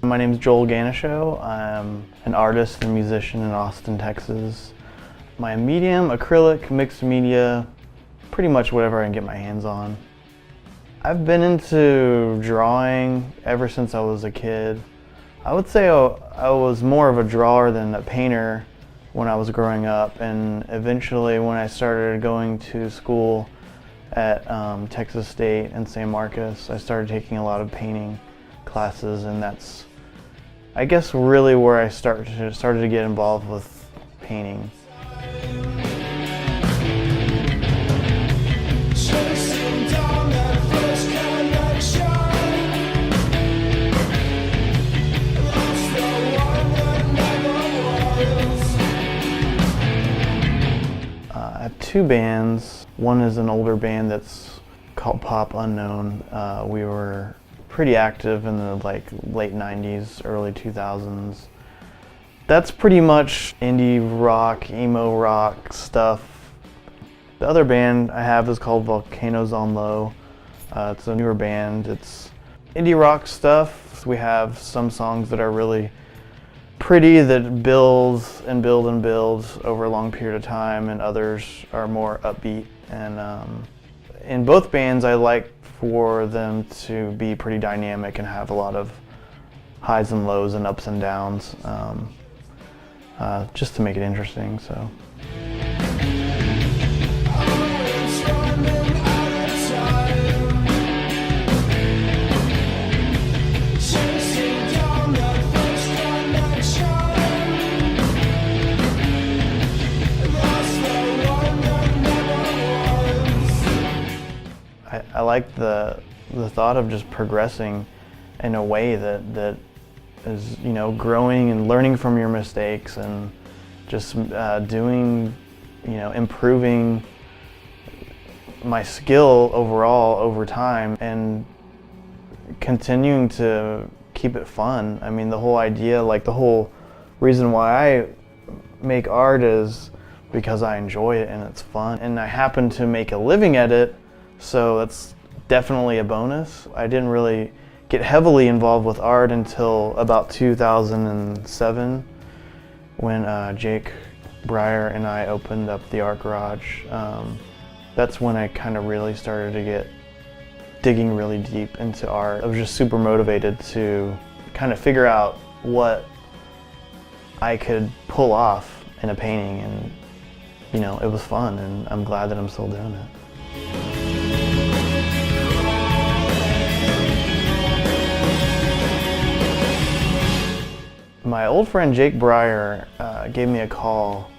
My name is Ganucheau. I'm an artist and musician in Austin, Texas. My medium, acrylic, mixed media, pretty much whatever I can get my hands on. I've been into drawing ever since I was a kid. I would say I was more of a drawer than a painter when I was growing up, and eventually when I started going to school at Texas State and San Marcos, I started taking a lot of painting classes, and that's, I guess, really where I started to get involved with painting. I have two bands. One is an older band that's called Pop Unknown. We were pretty active in the late 90s, early 2000s. That's pretty much indie rock, emo rock stuff. The other band I have is called Volcanoes on Low. It's a newer band. It's indie rock stuff. We have some songs that are really pretty that builds and builds over a long period of time, and others are more upbeat. And in both bands, I like for them to be pretty dynamic and have a lot of highs and lows and ups and downs, just to make it interesting. So. I like the thought of just progressing in a way that is, growing and learning from your mistakes, and just doing, improving my skill overall over time, and continuing to keep it fun. I mean, the whole idea, the whole reason why I make art is because I enjoy it and it's fun, and I happen to make a living at it. So that's definitely a bonus. I didn't really get heavily involved with art until about 2007 when Jake Breyer and I opened up the art garage. That's when I kind of really started to get digging really deep into art. I was just super motivated to kind of figure out what I could pull off in a painting, and it was fun, and I'm glad that I'm still doing it. My old friend Jake Breyer gave me a call,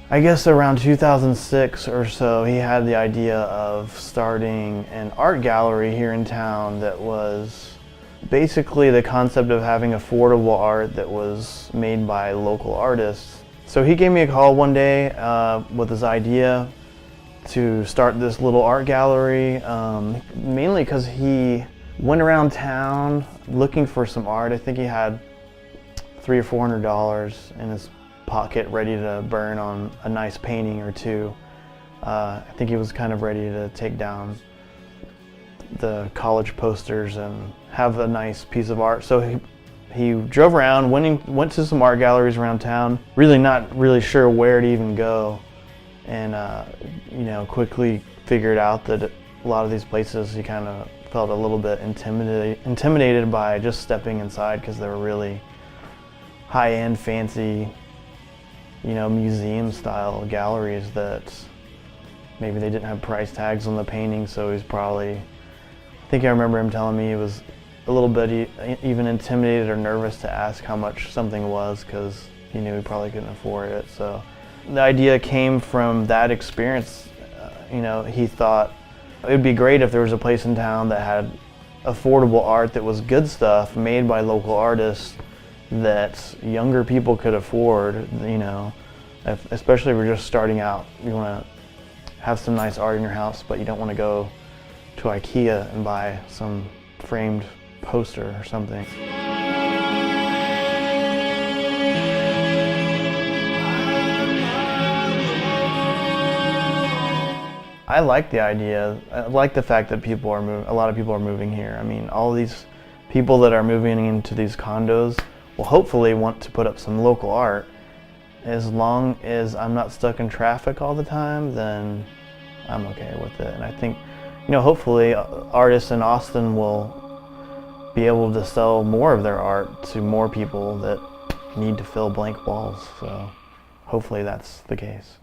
I guess around 2006 or so. He had the idea of starting an art gallery here in town that was basically the concept of having affordable art that was made by local artists. So he gave me a call one day with his idea to start this little art gallery, mainly because he went around town looking for some art. I think he had $300 or $400 in his pocket ready to burn on a nice painting or two. I think he was kind of ready to take down the college posters and have a nice piece of art. So he drove around, went to some art galleries around town, really not really sure where to even go, and quickly figured out that a lot of these places he kind of felt a little bit intimidated by just stepping inside, because they were really high-end, fancy, museum-style galleries that maybe they didn't have price tags on the paintings. So he's probably, I think I remember him telling me he was a little bit even intimidated or nervous to ask how much something was, because he knew he probably couldn't afford it. So the idea came from that experience. He thought it would be great if there was a place in town that had affordable art that was good stuff made by local artists that younger people could afford, especially if you're just starting out. You want to have some nice art in your house, but you don't want to go to IKEA and buy some framed poster or something. I like the idea. I like the fact that a lot of people are moving here. I mean, all these people that are moving into these condos will hopefully want to put up some local art. As long as I'm not stuck in traffic all the time, then I'm okay with it. And I think, hopefully artists in Austin will be able to sell more of their art to more people that need to fill blank walls. So hopefully that's the case.